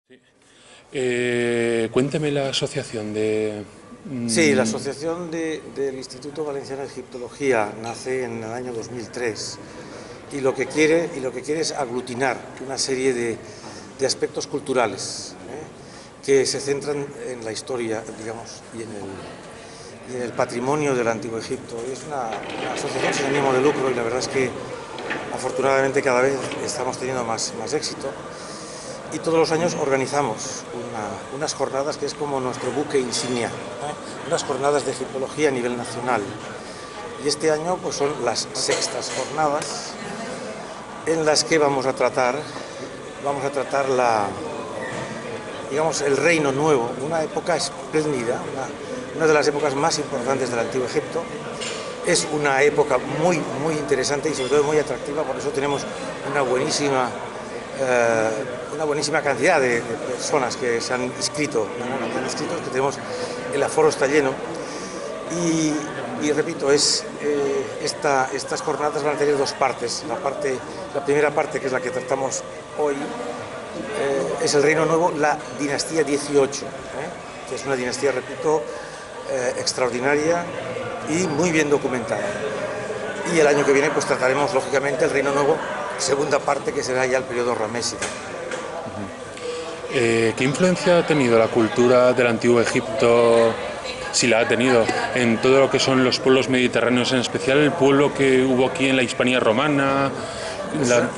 Sí. Cuénteme la asociación de... Sí, la Asociación del Instituto Valenciano de Egiptología nace en el año 2003 y lo que quiere es aglutinar una serie de aspectos culturales que se centran en la historia, digamos, y en el patrimonio del Antiguo Egipto. Es una asociación sin ánimo de lucro y la verdad es que afortunadamente cada vez estamos teniendo más éxito. Y todos los años organizamos unas jornadas que es como nuestro buque insignia, unas jornadas de egiptología a nivel nacional. Y este año pues son las sextas jornadas en las que vamos a tratar digamos, el Reino Nuevo, una época espléndida, una de las épocas más importantes del Antiguo Egipto. Es una época muy interesante y sobre todo muy atractiva, por eso tenemos una buenísima cantidad de personas que se han inscrito, que tenemos, el aforo está lleno y repito, estas jornadas van a tener dos partes. La primera parte, que es la que tratamos hoy, es el Reino Nuevo, la dinastía 18, que es una dinastía, repito, extraordinaria y muy bien documentada. Y el año que viene pues trataremos lógicamente el Reino Nuevo, segunda parte, que será ya el periodo ramésida. ¿Qué influencia ha tenido la cultura del Antiguo Egipto, si la ha tenido, en todo lo que son los pueblos mediterráneos, en especial el pueblo que hubo aquí en la Hispania romana?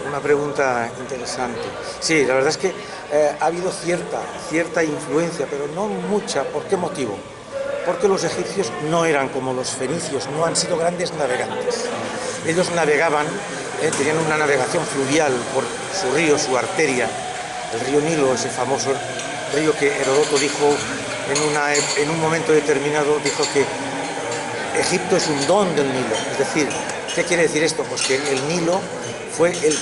Una pregunta interesante. Sí, la verdad es que ha habido cierta influencia, pero no mucha. ¿Por qué motivo? Porque los egipcios no eran como los fenicios, no han sido grandes navegantes. Ellos navegaban, tenían una navegación fluvial por su río, su arteria, el río Nilo, ese famoso río que Heródoto dijo en un momento determinado, dijo que Egipto es un don del Nilo. Es decir, ¿qué quiere decir esto? Pues que el Nilo fue el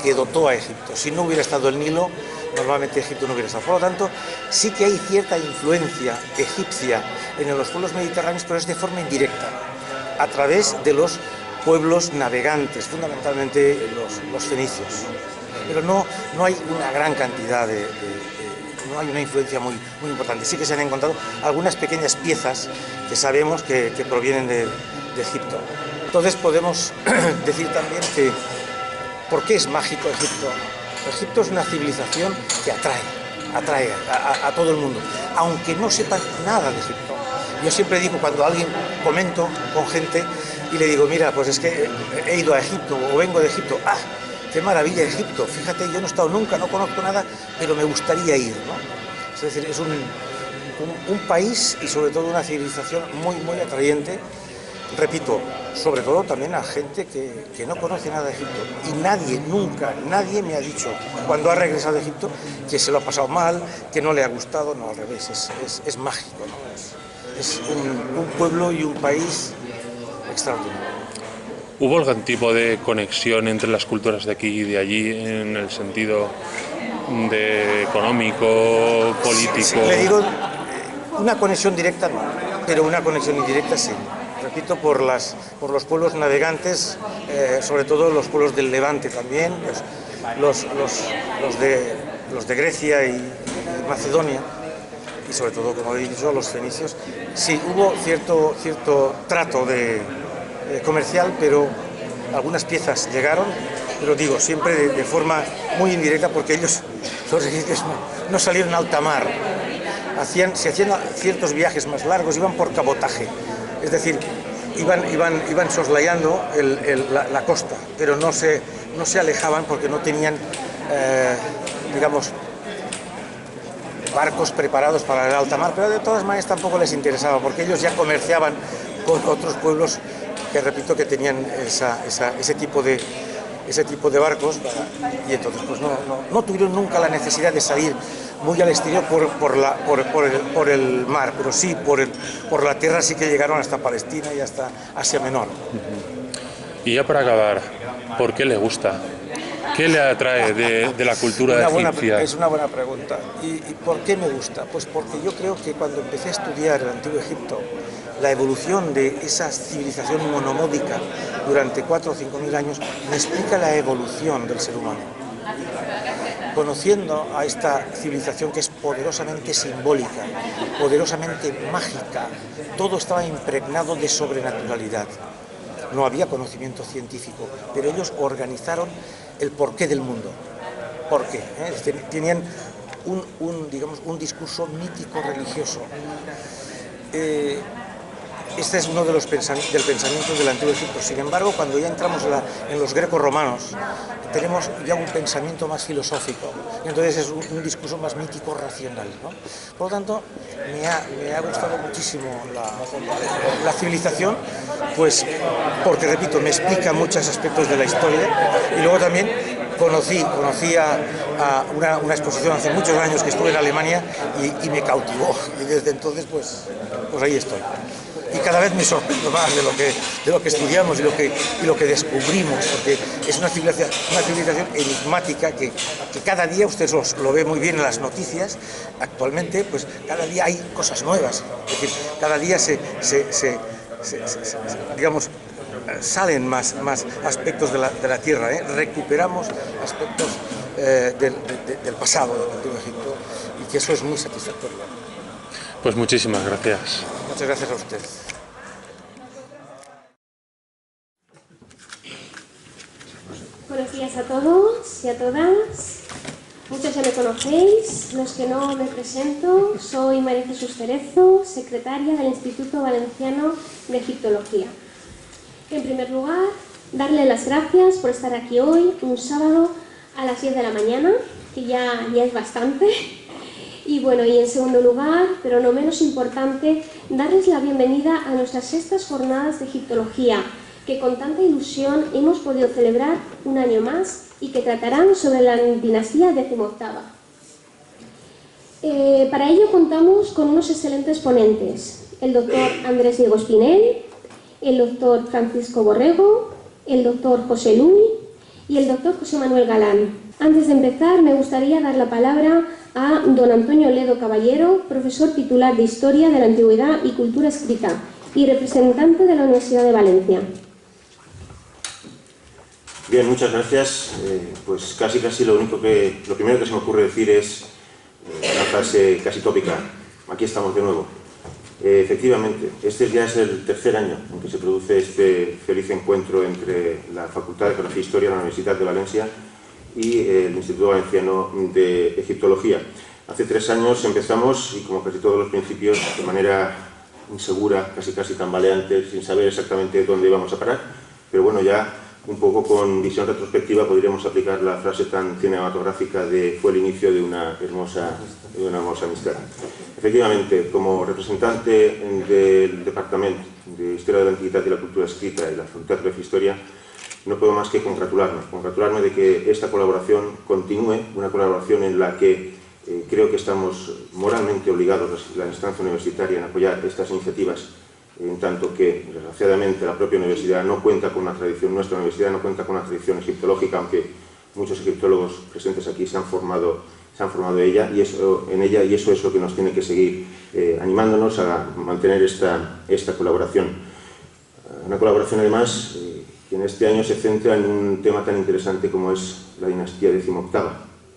que dotó a Egipto. Si no hubiera estado el Nilo, normalmente Egipto no hubiera estado. Por lo tanto, sí que hay cierta influencia egipcia en los pueblos mediterráneos, pero es de forma indirecta, a través de los pueblos navegantes, fundamentalmente los fenicios. Pero no hay una gran cantidad no hay una influencia muy importante. Sí que se han encontrado algunas pequeñas piezas que sabemos que provienen de Egipto. Entonces podemos decir también que, ¿por qué es mágico Egipto? Egipto es una civilización que atrae a todo el mundo, aunque no sepan nada de Egipto. Yo siempre digo, cuando comento con gente y le digo, mira, pues es que he ido a Egipto o vengo de Egipto, ¡ah! ¡Qué maravilla Egipto! Fíjate, yo no he estado nunca, no conozco nada, pero me gustaría ir, ¿no? Es decir, es un país y sobre todo una civilización muy atrayente. Repito, sobre todo también a gente que no conoce nada de Egipto. Y nadie me ha dicho, cuando ha regresado de Egipto, que se lo ha pasado mal, que no le ha gustado. No, al revés, es mágico, ¿no? Es un pueblo y un país extraordinario. ¿Hubo algún tipo de conexión entre las culturas de aquí y de allí, en el sentido de económico, político? Sí, le digo, una conexión directa no, pero una conexión indirecta sí. Repito, por los pueblos navegantes, sobre todo los pueblos del Levante también, los de Grecia y Macedonia, y sobre todo, como he dicho, los fenicios. Sí, hubo cierto trato comercial, pero algunas piezas llegaron, pero digo, siempre de forma muy indirecta, porque ellos, los egipcios, no salieron a alta mar. Se hacían ciertos viajes más largos, iban por cabotaje, es decir, iban soslayando la costa, pero no se alejaban porque no tenían, digamos, barcos preparados para el alta mar, pero de todas maneras tampoco les interesaba, porque ellos ya comerciaban con otros pueblos que, repito, que tenían ese tipo de barcos, y entonces pues no tuvieron nunca la necesidad de salir muy al exterior por el mar, pero sí por la tierra. Sí que llegaron hasta Palestina y hasta Asia Menor. Y ya para acabar, ¿por qué le gusta? ¿Qué le atrae de la cultura egipcia? Es una buena pregunta. ¿Y por qué me gusta? Pues porque yo creo que cuando empecé a estudiar el Antiguo Egipto, la evolución de esa civilización monomódica durante 4 o 5 mil años me explica la evolución del ser humano. conociendo a esta civilización que es poderosamente simbólica, poderosamente mágica, todo estaba impregnado de sobrenaturalidad. No había conocimiento científico, pero ellos organizaron el porqué del mundo. ¿Por qué? Tenían un discurso mítico religioso. Este es uno de los pensamiento del Antiguo Egipto. Sin embargo, cuando ya entramos en los greco-romanos, tenemos ya un pensamiento más filosófico. Y entonces es un discurso más mítico, racional, ¿no? Por lo tanto, me ha gustado muchísimo la civilización, pues porque, repito, me explica muchos aspectos de la historia. Y luego también conocí a una exposición hace muchos años que estuve en Alemania y me cautivó. Y desde entonces, pues ahí estoy. Y cada vez me sorprendo más de lo que estudiamos y lo que descubrimos, porque es una civilización enigmática que cada día, usted lo ve muy bien en las noticias, actualmente, pues cada día hay cosas nuevas, es decir, cada día digamos, salen más aspectos de la Tierra, recuperamos aspectos del pasado del Antiguo Egipto, y que eso es muy satisfactorio. Pues muchísimas gracias. Muchas gracias a usted. Buenos días a todos y a todas. Muchos ya me conocéis, los que no me presento, soy María Jesús Cerezo, secretaria del Instituto Valenciano de Egiptología. En primer lugar, darle las gracias por estar aquí hoy, un sábado a las 10 de la mañana, que ya es bastante. Y bueno, y en segundo lugar, pero no menos importante, darles la bienvenida a nuestras sextas jornadas de egiptología, que con tanta ilusión hemos podido celebrar un año más y que tratarán sobre la dinastía XVIII. Para ello contamos con unos excelentes ponentes, el doctor Andrés Diego Espinel, el doctor Francisco Borrego, el doctor José Luis y el doctor José Manuel Galán. Antes de empezar, me gustaría dar la palabra a don Antonio Ledo Caballero, profesor titular de Historia de la Antigüedad y Cultura Escrita y representante de la Universidad de Valencia. Bien, muchas gracias. Pues casi lo primero que se me ocurre decir es una frase casi tópica. Aquí estamos de nuevo. Efectivamente, este ya es el tercer año en que se produce este feliz encuentro entre la Facultad de Geografía e Historia de la Universidad de Valencia y el Instituto Valenciano de Egiptología. Hace 3 años empezamos, y como casi todos los principios, de manera insegura, casi tambaleante, sin saber exactamente dónde íbamos a parar, pero bueno, ya un poco con visión retrospectiva podríamos aplicar la frase tan cinematográfica de "fue el inicio de una hermosa amistad". Efectivamente, como representante del Departamento de Historia de la Antigüedad y la Cultura Escrita y la Facultad de Geografía e Historia, no puedo más que congratularme de que esta colaboración continúe, una colaboración en la que creo que estamos moralmente obligados, la instancia universitaria, en apoyar estas iniciativas, en tanto que, desgraciadamente, la propia universidad no cuenta con una tradición, nuestra universidad no cuenta con una tradición egiptológica, aunque muchos egiptólogos presentes aquí se han formado en ella, y eso es lo que nos tiene que seguir animándonos a mantener esta colaboración. Una colaboración, además, que en este año se centra en un tema tan interesante como es la dinastía XVIII,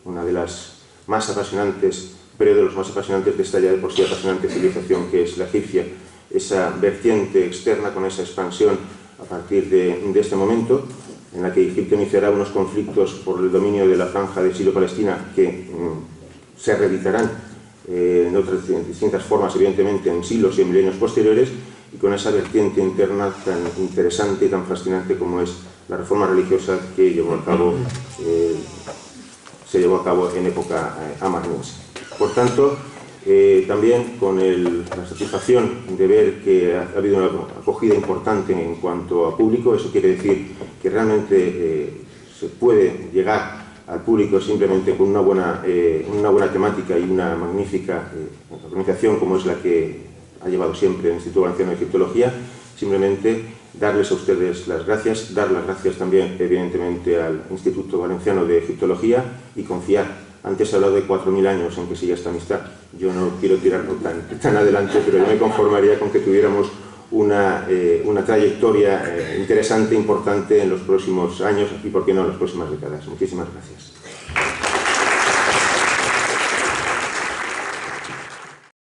una de las más apasionantes, periodo de los más apasionantes de esta ya de por sí apasionante civilización que es la egipcia, esa vertiente externa con esa expansión a partir de este momento, en la que Egipto iniciará unos conflictos por el dominio de la franja de Silo-Palestina que se reeditarán en distintas formas, evidentemente, en siglos y en milenios posteriores, y con esa vertiente interna tan interesante y tan fascinante como es la reforma religiosa que se llevó a cabo en época amarniense. Por tanto, también con la satisfacción de ver que ha habido una acogida importante en cuanto a público. Eso quiere decir que realmente se puede llegar al público simplemente con una buena temática y una magnífica organización como es la que ha llevado siempre el Instituto Valenciano de Egiptología. Simplemente darles a ustedes las gracias, dar las gracias también evidentemente al Instituto Valenciano de Egiptología y confiar. Antes he hablado de 4.000 años en que sigue esta amistad. Yo no quiero tirarlo tan adelante, pero yo me conformaría con que tuviéramos una trayectoria interesante, importante en los próximos años y, por qué no, en las próximas décadas. Muchísimas gracias.